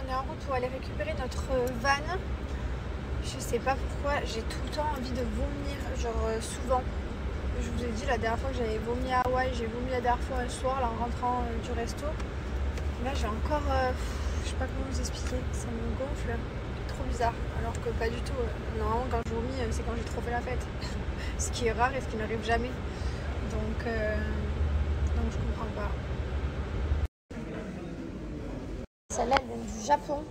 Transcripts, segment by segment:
est en route pour aller récupérer notre van. Je sais pas pourquoi, j'ai tout le temps envie de vomir, genre souvent. Je vous ai dit la dernière fois que j'avais vomi à Hawaï, j'ai vomi la dernière fois un soir là, en rentrant du resto. Là j'ai encore, je sais pas comment vous expliquer, ça me gonfle, trop bizarre. Alors que pas du tout, normalement quand je vomis c'est quand j'ai trop fait la fête. Ce qui est rare et ce qui n'arrive jamais. Donc je comprends pas. Celle-là elle vient du Japon,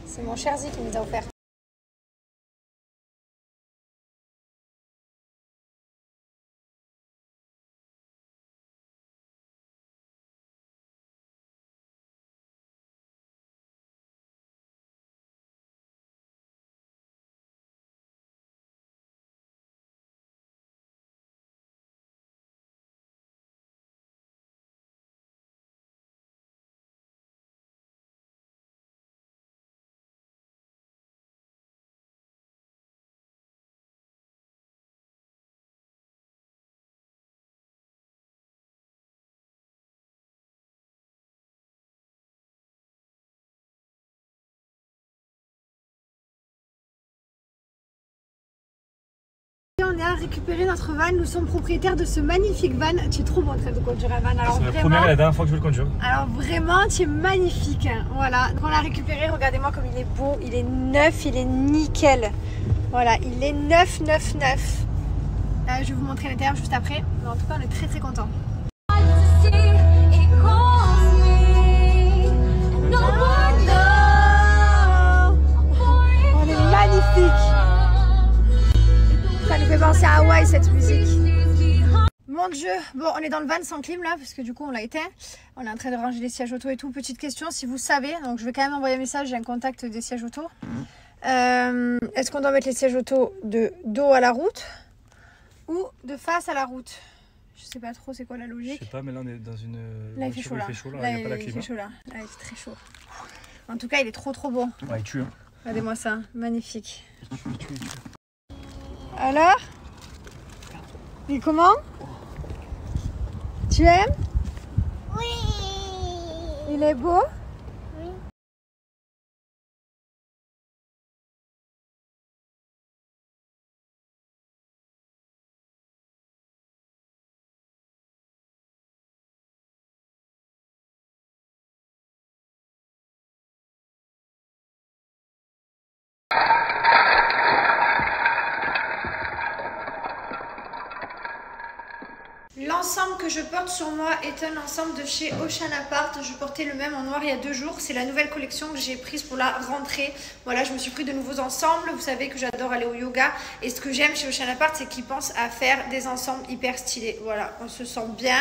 c'est mon Cherzi qui me les a offert. On est à récupérer notre van, nous sommes propriétaires de ce magnifique van. Tu es trop bon en train de conduire un van. Alors c'est la première et la dernière fois que je veux le conduire. Alors vraiment, tu es magnifique. Voilà, donc on l'a récupéré, regardez-moi comme il est beau, il est neuf, il est nickel. Voilà, il est neuf. Je vais vous montrer l'intérieur juste après. Mais en tout cas, on est très contents. On est magnifique. Ça nous fait penser à Hawaï cette musique. Mon Dieu, bon on est dans le van sans clim là parce que du coup on l'a éteint. On est en train de ranger les sièges auto et tout. Petite question, si vous savez, donc je vais quand même envoyer un message, j'ai un contact des sièges auto. Est-ce qu'on doit mettre les sièges auto de dos à la route ou de face à la route? Je sais pas trop c'est quoi la logique. Je sais pas, mais là on est dans une... Là il fait chaud là. Là il n'y a pas la clim. Il fait chaud là. Là il fait très chaud. En tout cas il est trop beau. Ouais il tue hein. Regardez-moi ça, magnifique. Il tue. Alors? Et comment? Tu aimes? Oui. Il est beau? Oui. L'ensemble que je porte sur moi est un ensemble de chez Ocean Apart. Je portais le même en noir il y a 2 jours. C'est la nouvelle collection que j'ai prise pour la rentrée. Voilà, je me suis pris de nouveaux ensembles. Vous savez que j'adore aller au yoga. Et ce que j'aime chez Ocean Apart, c'est qu'ils pensent à faire des ensembles hyper stylés. Voilà, on se sent bien.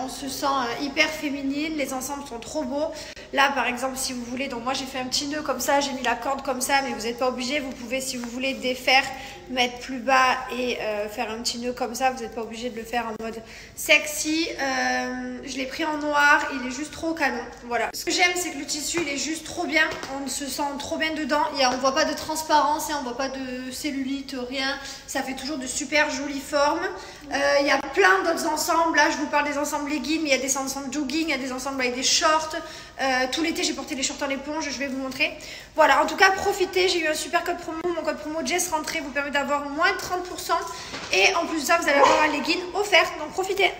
On se sent hyper féminine. Les ensembles sont trop beaux. Là, par exemple, si vous voulez, donc moi j'ai fait un petit nœud comme ça, j'ai mis la corde comme ça, mais vous n'êtes pas obligé. Vous pouvez, si vous voulez, défaire, mettre plus bas et faire un petit nœud comme ça. Vous n'êtes pas obligé de le faire en mode sexy. Je l'ai pris en noir, il est juste trop canon. Voilà. Ce que j'aime, c'est que le tissu, il est juste trop bien. On se sent trop bien dedans. On ne voit pas de transparence, on ne voit pas de cellulite, rien. Ça fait toujours de super jolies formes. Il y a plein d'autres ensembles. Là, je vous parle des ensembles leggings, mais il y a des ensembles jogging, il y a des ensembles avec des shorts. Tout l'été, j'ai porté des shorts en éponge, je vais vous montrer. Voilà, en tout cas, profitez. J'ai eu un super code promo. Mon code promo Jess Rentrée vous permet d'avoir moins de 30%. Et en plus de ça, vous allez avoir un legging offert. Donc, profitez.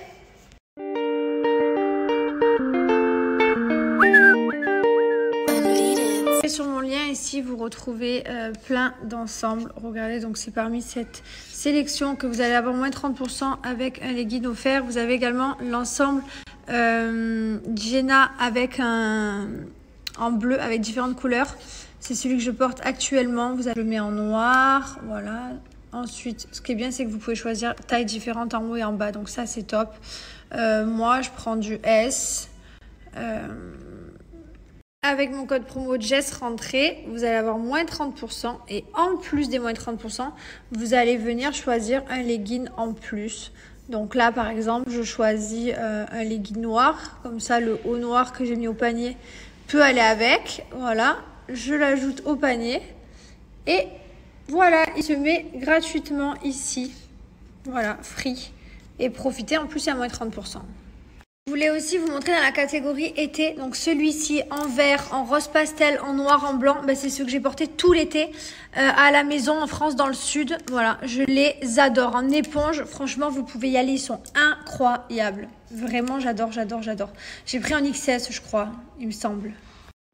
Sur mon lien ici vous retrouvez plein d'ensembles. Regardez, donc c'est parmi cette sélection que vous allez avoir moins 30% avec un legging offert. Vous avez également l'ensemble Jenna avec en bleu avec différentes couleurs. C'est celui que je porte actuellement. Vous le met en noir, voilà. Ensuite, ce qui est bien, c'est que vous pouvez choisir tailles différentes en haut et en bas, donc ça c'est top. Moi je prends du S. Avec mon code promo Jess Rentrée, vous allez avoir moins 30% et en plus des moins 30%, vous allez venir choisir un legging en plus. Donc là, par exemple, je choisis un legging noir. Comme ça, le haut noir que j'ai mis au panier peut aller avec. Voilà, je l'ajoute au panier. Et voilà, il se met gratuitement ici. Voilà, free. Et profitez, en plus, il y a moins 30%. Je voulais aussi vous montrer dans la catégorie été, donc celui-ci en vert, en rose pastel, en noir, en blanc, ben c'est ceux que j'ai porté tout l'été à la maison en France dans le sud. Voilà, je les adore. En éponge, franchement, vous pouvez y aller, ils sont incroyables. Vraiment, j'adore. J'ai pris en XS, je crois, il me semble.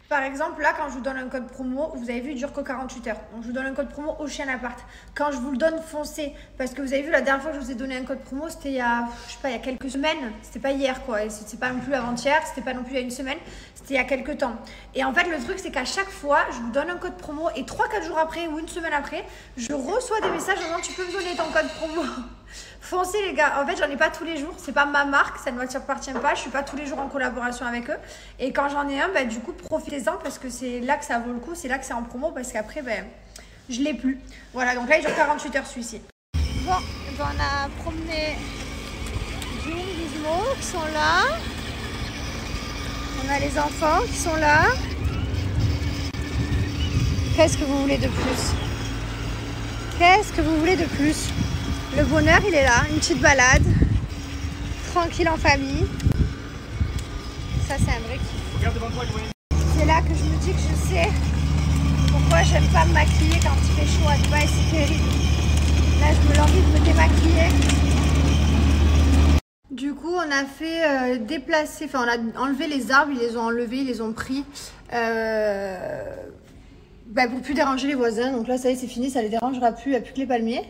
Par exemple, là, quand je vous donne un code promo, vous avez vu, il dure que 48 heures. Donc, je vous donne un code promo Oceanappart. Quand je vous le donne, foncez. Parce que vous avez vu, la dernière fois que je vous ai donné un code promo, c'était il y a, il y a quelques semaines. C'était pas hier, quoi. Et c'était pas non plus avant-hier. C'était pas non plus il y a une semaine. C'était il y a quelques temps. Et en fait, le truc, c'est qu'à chaque fois, je vous donne un code promo. Et 3-4 jours après ou une semaine après, je reçois des messages en disant tu peux me donner ton code promo. Foncez les gars, en fait j'en ai pas tous les jours, c'est pas ma marque, ça ne m'appartient pas, je suis pas tous les jours en collaboration avec eux et quand j'en ai un, bah, du coup profitez-en parce que c'est là que ça vaut le coup, c'est là que c'est en promo parce qu'après ben, je l'ai plus. Voilà, donc là il dure 48 heures celui-ci. Bon, on a promené June, Gizmo qui sont là, on a les enfants qui sont là. Qu'est-ce que vous voulez de plus? Qu'est-ce que vous voulez de plus? Le bonheur, il est là, une petite balade, tranquille en famille. Ça, c'est un vrai kiff. Regarde devant toi, Louis. C'est là que je me dis que je sais pourquoi j'aime pas me maquiller quand il fait chaud à Dubaï, c'est terrible. Là, je me l'envie de me démaquiller. Du coup, on a fait déplacer, enfin, on a enlevé les arbres, ils les ont enlevés, ils les ont pris pour plus déranger les voisins. Donc là, ça y est, c'est fini, ça les dérangera plus, il n'y a plus que les palmiers.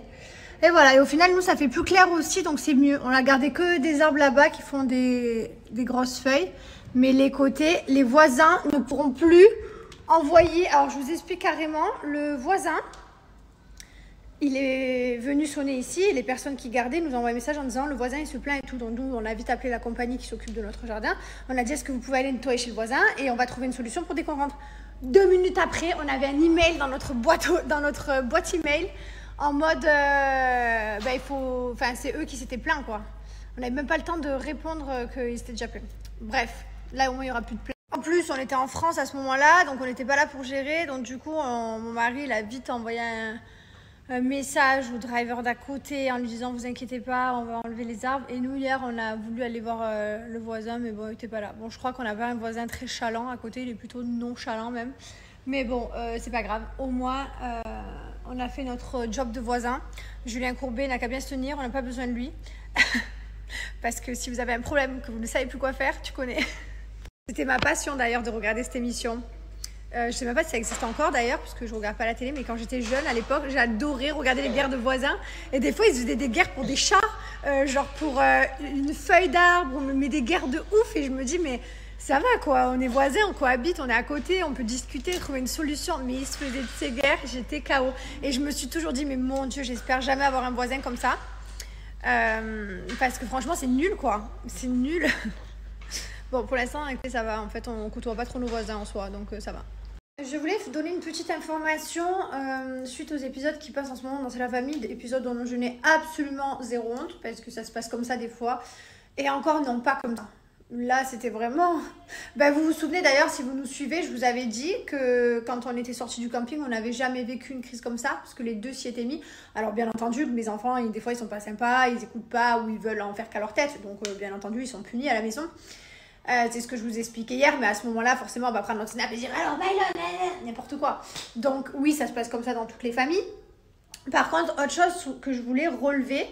Et voilà, et au final, nous, ça fait plus clair aussi, donc c'est mieux. On a gardé que des arbres là-bas qui font des grosses feuilles. Mais les côtés, les voisins ne pourront plus envoyer... Alors, je vous explique carrément. Le voisin, il est venu sonner ici et les personnes qui gardaient nous envoient un message en disant le voisin, il se plaint et tout. Donc, nous, on a vite appelé la compagnie qui s'occupe de notre jardin. On a dit, est-ce que vous pouvez aller nettoyer chez le voisin? Et on va trouver une solution pour dès qu'on rentre. 2 minutes après, on avait un email dans notre boîte email. En mode, il faut... Enfin, c'est eux qui s'étaient plaints, quoi. On n'avait même pas le temps de répondre qu'ils s'étaient déjà plaints. Bref, là, au moins, il n'y aura plus de plaintes. En plus, on était en France à ce moment-là, donc on n'était pas là pour gérer. Donc, du coup, mon mari, il a vite envoyé un message au driver d'à côté en lui disant, vous inquiétez pas, on va enlever les arbres. Et nous, hier, on a voulu aller voir le voisin, mais bon, il n'était pas là. Bon, je crois qu'on n'a pas un voisin très chalant à côté, il est plutôt nonchalant même. Mais bon, c'est pas grave. Au moins... on a fait notre job de voisin. Julien Courbet n'a qu'à bien se tenir, on n'a pas besoin de lui. Parce que si vous avez un problème, que vous ne savez plus quoi faire, tu connais. C'était ma passion d'ailleurs de regarder cette émission. Je ne sais même pas si ça existe encore d'ailleurs, parce que je ne regarde pas la télé, mais quand j'étais jeune à l'époque, j'adorais regarder les guerres de voisins. Et des fois, ils faisaient des guerres pour des chats, genre pour une feuille d'arbre, mais des guerres de ouf. Et je me dis, mais... ça va quoi, on est voisins, on cohabite, on est à côté, on peut discuter, trouver une solution. Mais il se faisait de ces guerres, j'étais KO. Et je me suis toujours dit, mais mon Dieu, j'espère jamais avoir un voisin comme ça. Parce que franchement, c'est nul quoi. C'est nul. Bon, pour l'instant, ça va. En fait, on côtoie pas trop nos voisins en soi, donc ça va. Je voulais vous donner une petite information suite aux épisodes qui passent en ce moment dans C'est la famille, des épisodes dont je n'ai absolument zéro honte, parce que ça se passe comme ça des fois. Et encore, non, pas comme ça. Là, c'était vraiment... vous vous souvenez d'ailleurs, si vous nous suivez, je vous avais dit que quand on était sortis du camping, on n'avait jamais vécu une crise comme ça, parce que les deux s'y étaient mis. Alors, bien entendu, mes enfants, des fois, ils sont pas sympas, ils écoutent pas ou ils veulent en faire qu'à leur tête. Donc, bien entendu, ils sont punis à la maison. C'est ce que je vous expliquais hier, mais à ce moment-là, forcément, on va prendre notre snap et dire « Alors, n'importe quoi ». Donc, oui, ça se passe comme ça dans toutes les familles. Par contre, autre chose que je voulais relever...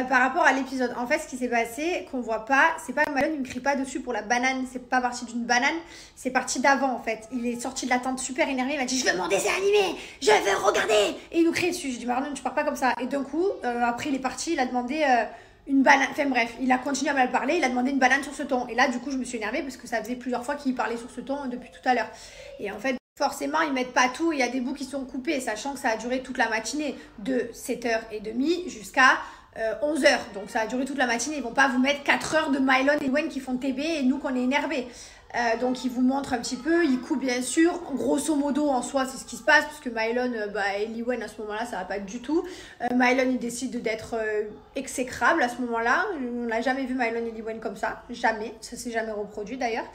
par rapport à l'épisode, en fait ce qui s'est passé qu'on voit pas, c'est pas que Mylon il me crie pas dessus pour la banane, c'est pas parti d'une banane, c'est parti d'avant en fait. Il est sorti de la tente super énervé, il m'a dit je veux mon dessin animé, je veux regarder, et il nous crie dessus. J'ai dit Mylon tu pars pas comme ça, et d'un coup après il est parti, il a demandé une banane, enfin bref, il a continué à mal parler, il a demandé une banane sur ce ton, et là du coup je me suis énervée parce que ça faisait plusieurs fois qu'il parlait sur ce ton depuis tout à l'heure, et en fait forcément, ils mettent pas tout, il y a des bouts qui sont coupés, sachant que ça a duré toute la matinée, de 7h30 jusqu'à 11h. Donc ça a duré toute la matinée, ils vont pas vous mettre 4 heures de Mylon et Liwen qui font TB et nous qu'on est énervés. Donc ils vous montrent un petit peu, ils coupent bien sûr, grosso modo en soi c'est ce qui se passe, parce que Mylon et Liwen à ce moment-là ça va pas du tout. Mylon il décide d'être exécrable à ce moment-là, on n'a jamais vu Mylon et Liwen comme ça, jamais, ça s'est jamais reproduit d'ailleurs.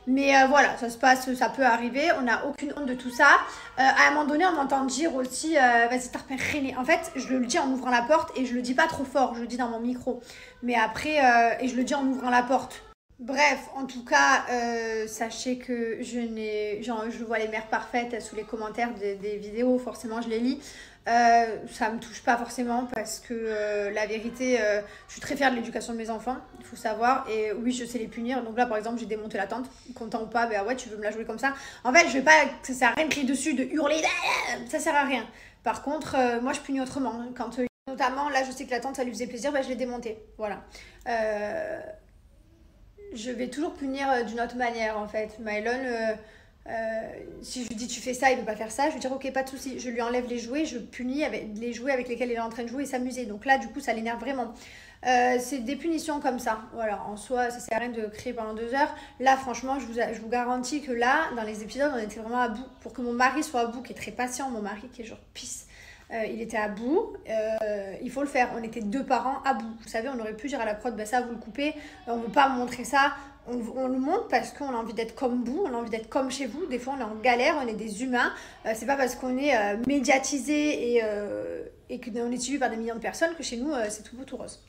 Mais voilà, ça se passe, ça peut arriver, on n'a aucune honte de tout ça. À un moment donné on m'entend dire aussi, vas-y t'as rené. En fait je le dis en ouvrant la porte et je le dis pas trop fort, je le dis dans mon micro. Mais après, et je le dis en ouvrant la porte. Bref, en tout cas, sachez que je vois les mères parfaites sous les commentaires des vidéos, forcément je les lis. Ça me touche pas forcément parce que la vérité, je suis très fière de l'éducation de mes enfants, il faut savoir. Et oui, je sais les punir. Donc là, par exemple, j'ai démonté la tente, content ou pas, ben ouais, tu veux me la jouer comme ça. En fait, je vais pas, ça sert à rien de crier dessus, de hurler, ça sert à rien. Par contre, moi, je punis autrement. Quand, notamment, là, je sais que la tente, ça lui faisait plaisir, ben, je l'ai démontée. Voilà. Je vais toujours punir d'une autre manière, en fait. Mylon, si je lui dis tu fais ça, il ne veut pas faire ça, je lui dis ok, pas de souci. Je lui enlève les jouets, je punis avec les jouets avec lesquels il est en train de jouer et s'amuser. Donc là, du coup, ça l'énerve vraiment. C'est des punitions comme ça. Voilà, en soi, ça sert à rien de crier pendant 2 heures. Là, franchement, je vous garantis que là, dans les épisodes, on était vraiment à bout. Pour que mon mari soit à bout, qui est très patient, mon mari qui est genre pisse. Il était à bout, il faut le faire. On était 2 parents à bout. Vous savez, on aurait pu dire à la prod, bah ça, vous le coupez. On ne veut pas montrer ça. On le montre parce qu'on a envie d'être comme vous, on a envie d'être comme chez vous. Des fois, on est en galère, on est des humains. C'est pas parce qu'on est médiatisé et qu'on est suivi par des millions de personnes que chez nous, c'est tout beau, tout rose.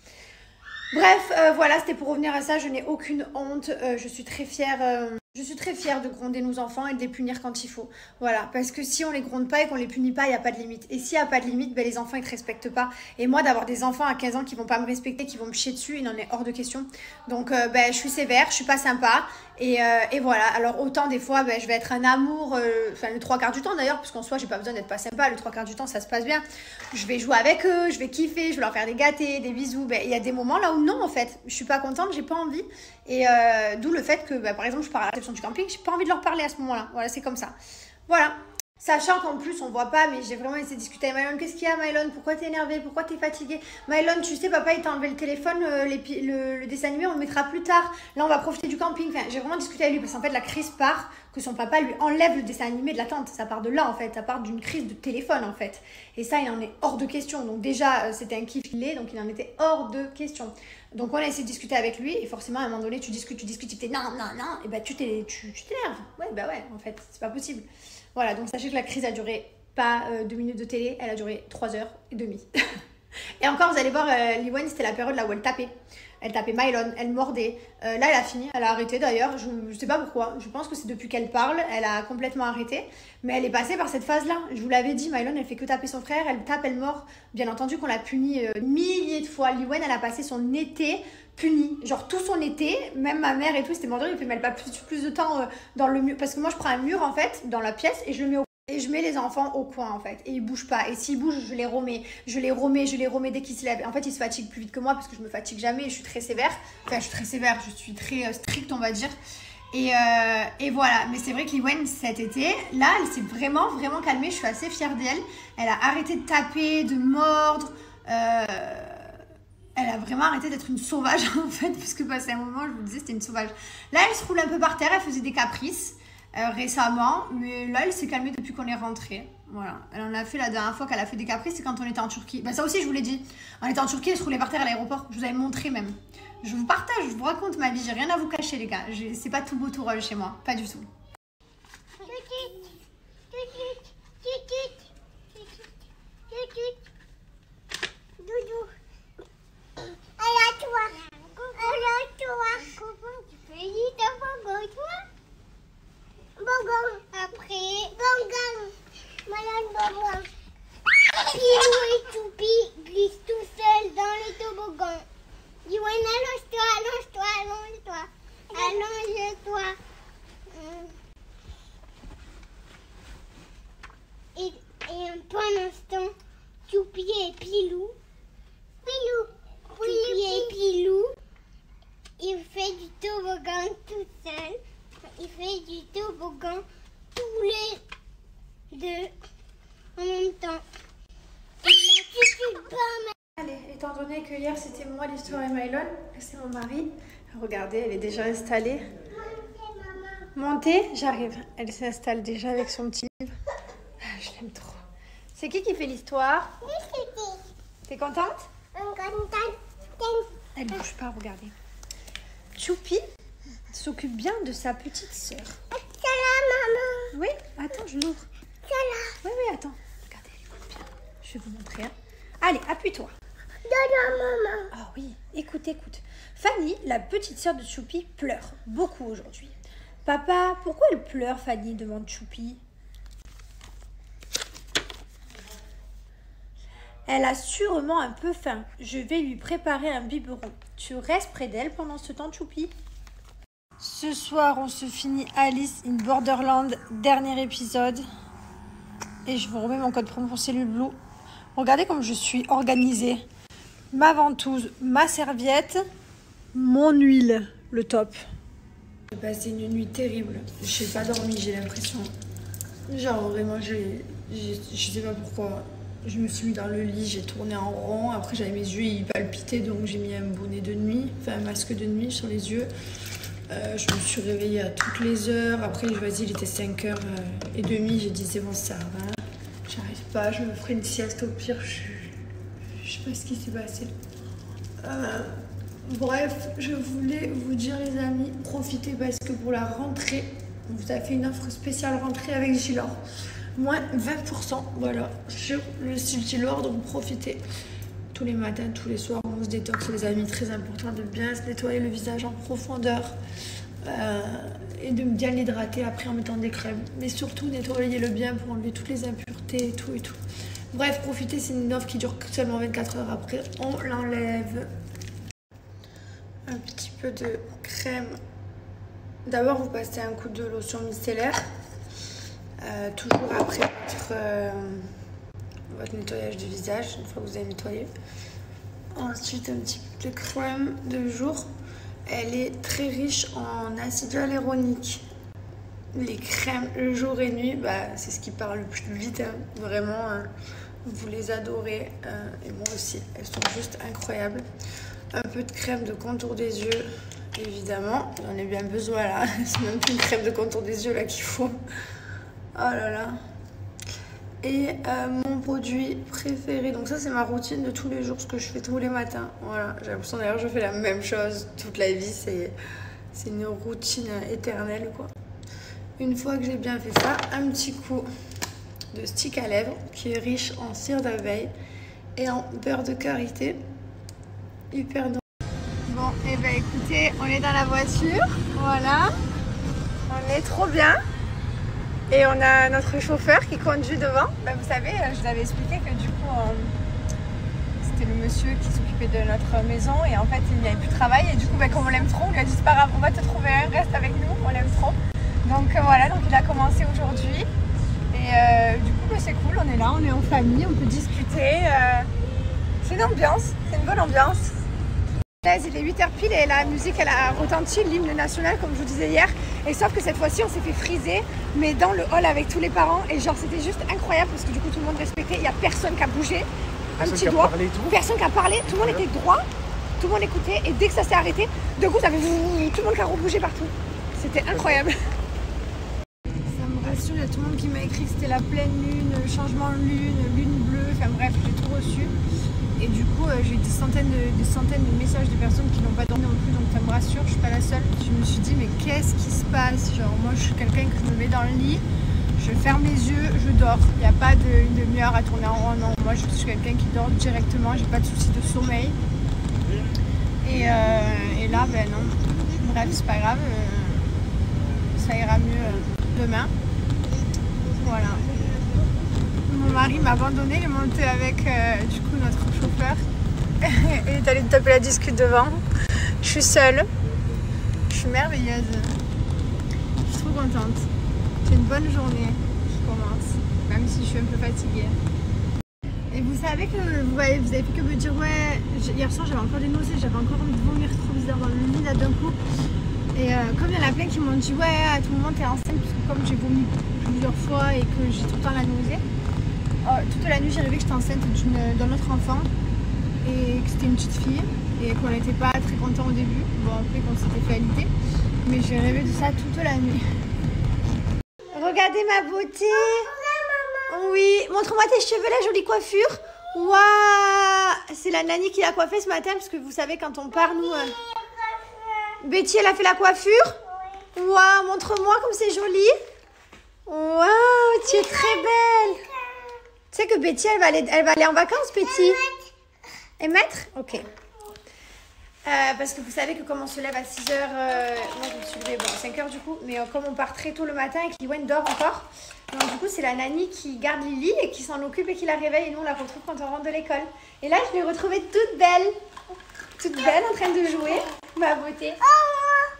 Bref, voilà, c'était pour revenir à ça. Je n'ai aucune honte. Je suis très fière. Je suis très fière de gronder nos enfants et de les punir quand il faut. Voilà, parce que si on les gronde pas et qu'on les punit pas, il n'y a pas de limite. Et s'il n'y a pas de limite, ben les enfants ils te respectent pas. Et moi, d'avoir des enfants à 15 ans qui vont pas me respecter, qui vont me chier dessus, il en est hors de question. Donc, je suis sévère, je suis pas sympa. Et voilà, alors autant des fois, je vais être un amour, enfin le 3/4 du temps d'ailleurs, parce qu'en soi, j'ai pas besoin d'être pas sympa. Le 3/4 du temps, ça se passe bien. Je vais jouer avec eux, je vais kiffer, je vais leur faire des gâtés, des bisous. Il y a des moments là où non, en fait, je suis pas contente, j'ai pas envie. Et d'où le fait que, par exemple, je pars à la réception du camping, j'ai pas envie de leur parler à ce moment-là. Voilà, c'est comme ça. Voilà. Sachant qu'en plus, on voit pas, mais j'ai vraiment essayé de discuter avec Mylon. Qu'est-ce qu'il y a, Mylon? Pourquoi t'es énervée? Pourquoi t'es fatiguée? Mylon, tu sais, papa, il t'a enlevé le téléphone, le dessin animé, on le mettra plus tard. Là, on va profiter du camping. Enfin, j'ai vraiment discuté avec lui parce qu'en fait, la crise part que son papa lui enlève le dessin animé de la tante. Ça part de là, en fait. Ça part d'une crise de téléphone, en fait. Et ça, il en est hors de question. Donc déjà, c'était un kiff, donc il en était hors de question. Donc on a essayé de discuter avec lui et forcément à un moment donné tu discutes, tu fais non, et bah tu t'énerves. Ouais, bah ouais, en fait, c'est pas possible. Voilà, donc sachez que la crise a duré pas 2 minutes de télé, elle a duré 3h30. Et encore, vous allez voir, Liwen, c'était la période là où elle tapait. Elle tapait Mylon, elle mordait. Là, elle a fini, elle a arrêté d'ailleurs. Je sais pas pourquoi. Je pense que c'est depuis qu'elle parle, elle a complètement arrêté. Mais elle est passée par cette phase-là. Je vous l'avais dit, Mylon, elle fait que taper son frère. Elle tape, elle mord. Bien entendu qu'on l'a punie milliers de fois. Liwen, elle a passé son été punie. Genre tout son été, même ma mère et tout, c'était mordant. Il fait, mais elle passe plus de temps dans le mur. Parce que moi, je prends un mur en fait, dans la pièce et je le mets au. Et je mets les enfants au coin en fait. Et ils bougent pas. Et s'ils bougent, je les remets. Je les remets dès qu'ils se lèvent. En fait, ils se fatiguent plus vite que moi parce que je me fatigue jamais. Et je suis très sévère. Enfin, je suis très sévère. Je suis très stricte, on va dire. Et voilà. Mais c'est vrai que Liwen, cet été, là, elle s'est vraiment calmée. Je suis assez fière d'elle. Elle a arrêté de taper, de mordre. Elle a vraiment arrêté d'être une sauvage en fait. Parce que passé un moment, je vous disais, c'était une sauvage. Là, elle se roule un peu par terre. Elle faisait des caprices. Récemment, mais là elle s'est calmée depuis qu'on est rentré. Voilà, elle en a fait la dernière fois qu'elle a fait des caprices, c'est quand on était en Turquie. Bah ça aussi je vous l'ai dit, on était en Turquie, elle se roulait par terre à l'aéroport, je vous avais montré même. Je vous partage, je vous raconte ma vie, j'ai rien à vous cacher les gars, c'est pas tout beau tout rose chez moi, pas du tout. Après, Mylon. Pilou et Choupi glissent tout seuls dans le toboggan. Liwen, allonge-toi. Allonge-toi. Et pendant ce temps, Choupi et Pilou, il fait du toboggan tout seul. Il fait du toboggan tous les 2 en même temps. Allez, étant donné que hier c'était moi l'histoire et Mylon, c'est mon mari. Regardez, elle est déjà installée. Montez, j'arrive. Elle s'installe déjà avec son petit livre. Je l'aime trop. C'est qui fait l'histoire? T'es contente? Elle bouge pas, regardez. Choupi s'occupe bien de sa petite sœur. Salam, maman. Oui, attends, je l'ouvre. Salam. Oui, attends. Regardez, elle écoute bien. Je vais vous montrer. Hein. Allez, appuie-toi. dodo, maman. Ah oui, écoute, écoute. Fanny, la petite sœur de Choupi, pleure beaucoup aujourd'hui. Papa, pourquoi elle pleure, Fanny, demande Choupi. Elle a sûrement un peu faim. Je vais lui préparer un biberon. Tu restes près d'elle pendant ce temps, Choupi. Ce soir, on se finit Alice in Borderland, dernier épisode. Et je vous remets mon code promo pour Cellule Blue. Regardez comme je suis organisée. Ma ventouse, ma serviette, mon huile, le top. J'ai passé une nuit terrible. Je n'ai pas dormi, j'ai l'impression. Genre vraiment, je sais pas pourquoi. Je me suis mis dans le lit, j'ai tourné en rond. Après, j'avais mes yeux, ils palpitaient, donc j'ai mis un bonnet de nuit, enfin un masque de nuit sur les yeux. Je me suis réveillée à toutes les heures. Après, vas-y, il était 5h30. J'ai dit, c'est bon, ça va. J'arrive pas, je me ferai une sieste au pire. Je sais pas ce qui s'est passé. Bref, je voulais vous dire, les amis, profitez parce que pour la rentrée, on vous a fait une offre spéciale rentrée avec Gilor. Moins 20%, voilà, sur le style Gilor, donc profitez. Tous les matins, tous les soirs, on se détoxe, les amis, très important de bien se nettoyer le visage en profondeur et de bien l'hydrater après en mettant des crèmes. Mais surtout, nettoyez-le bien pour enlever toutes les impuretés et tout et tout. Bref, profitez, c'est une offre qui dure seulement 24 heures après, on l'enlève. Un petit peu de crème. D'abord, vous passez un coup de lotion micellaire. Toujours après votre nettoyage du visage, une fois que vous avez nettoyé. Ensuite, un petit peu de crème de jour. Elle est très riche en acide hyaluronique. Les crèmes le jour et nuit, c'est ce qui part le plus vite. Hein. Vraiment, vous les adorez. Et moi aussi, elles sont juste incroyables. Un peu de crème de contour des yeux, évidemment. J'en ai bien besoin là. C'est même plus une crème de contour des yeux là qu'il faut. Oh là là. Et mon produit préféré. Donc ça, c'est ma routine de tous les jours, ce que je fais tous les matins. Voilà. J'ai l'impression d'ailleurs je fais la même chose toute la vie. C'est une routine éternelle, quoi. Une fois que j'ai bien fait ça, un petit coup de stick à lèvres qui est riche en cire d'abeille et en beurre de karité. Hyper bon. Bon, et écoutez, on est dans la voiture. Voilà. On est trop bien. Et on a notre chauffeur qui conduit devant. Vous savez, je vous avais expliqué que du coup, c'était le monsieur qui s'occupait de notre maison. Et en fait, il n'y avait plus de travail. Et du coup, comme on l'aime trop, on lui a dit, c'est pas grave, on va te trouver un, reste avec nous, on l'aime trop. Donc voilà, donc il a commencé aujourd'hui. Et du coup, c'est cool, on est là, on est en famille, on peut discuter. C'est une ambiance, c'est une bonne ambiance. Là, il est 8h pile et la musique, elle a retenti, l'hymne national, comme je vous disais hier. Et sauf que cette fois-ci, on s'est fait friser, mais dans le hall avec tous les parents. Et genre, c'était juste incroyable parce que du coup, tout le monde respectait. Il n'y a personne qui a bougé, un petit doigt. Personne qui a parlé, tout le monde était droit, tout le monde écoutait. Et dès que ça s'est arrêté, de coup, ça avait tout le monde qui a rebougé partout. C'était incroyable. Ça me rassure, il y a tout le monde qui m'a écrit que c'était la pleine lune, le changement de lune, lune bleue. Enfin bref, j'ai tout reçu. Et du coup, j'ai des centaines de messages de personnes qui n'ont pas dormi non plus, donc ça me rassure, je suis pas la seule. Je me suis dit, mais qu'est-ce qui se passe? Genre, moi, je suis quelqu'un que je me mets dans le lit, je ferme les yeux, je dors. Il n'y a pas une demi-heure à tourner en rond, non. Moi, je suis quelqu'un qui dort directement, j'ai pas de soucis de sommeil. Et là, non. Bref, c'est pas grave, ça ira mieux demain. Voilà. Mon mari m'a abandonné, il est monté avec du coup notre chauffeur et il est allé taper la discute devant. Je suis seule, je suis merveilleuse, je suis trop contente. C'est une bonne journée qui commence, même si je suis un peu fatiguée. Et vous savez que vous avez fait que me dire ouais, hier soir j'avais encore des nausées, j'avais encore envie de vomir trop bizarre dans le lit là d'un coup. Et comme il y en a plein qui m'ont dit ouais à tout moment t'es enceinte, parce que comme j'ai vomi plusieurs fois et que j'ai tout le temps la nausée. Toute la nuit j'ai rêvé que j'étais enceinte d'un autre enfant et que c'était une petite fille et qu'on n'était pas très content au début, bon après qu'on s'était fait alité, mais j'ai rêvé de ça toute la nuit. Regardez ma beauté. Oui, montre-moi tes cheveux, la jolie coiffure. Waouh, c'est la nanny qui l'a coiffée ce matin parce que vous savez quand on part nous... Betty elle a fait la coiffure. Waouh, montre-moi comme c'est joli. Waouh, tu es très belle. Tu sais que Betty, elle va aller en vacances, Betty. Et mettre? Ok. Parce que vous savez que comme on se lève à 6h, moi je me suis levée à 5h du coup, mais comme on part très tôt le matin et que Liwen dort encore, donc du coup c'est la nanny qui garde Lily et qui s'en occupe et qui la réveille et nous on la retrouve quand on rentre de l'école. Et là je l'ai retrouvée toute belle en train de jouer, ma beauté.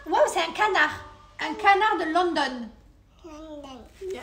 Waouh, c'est un canard de London. Yeah.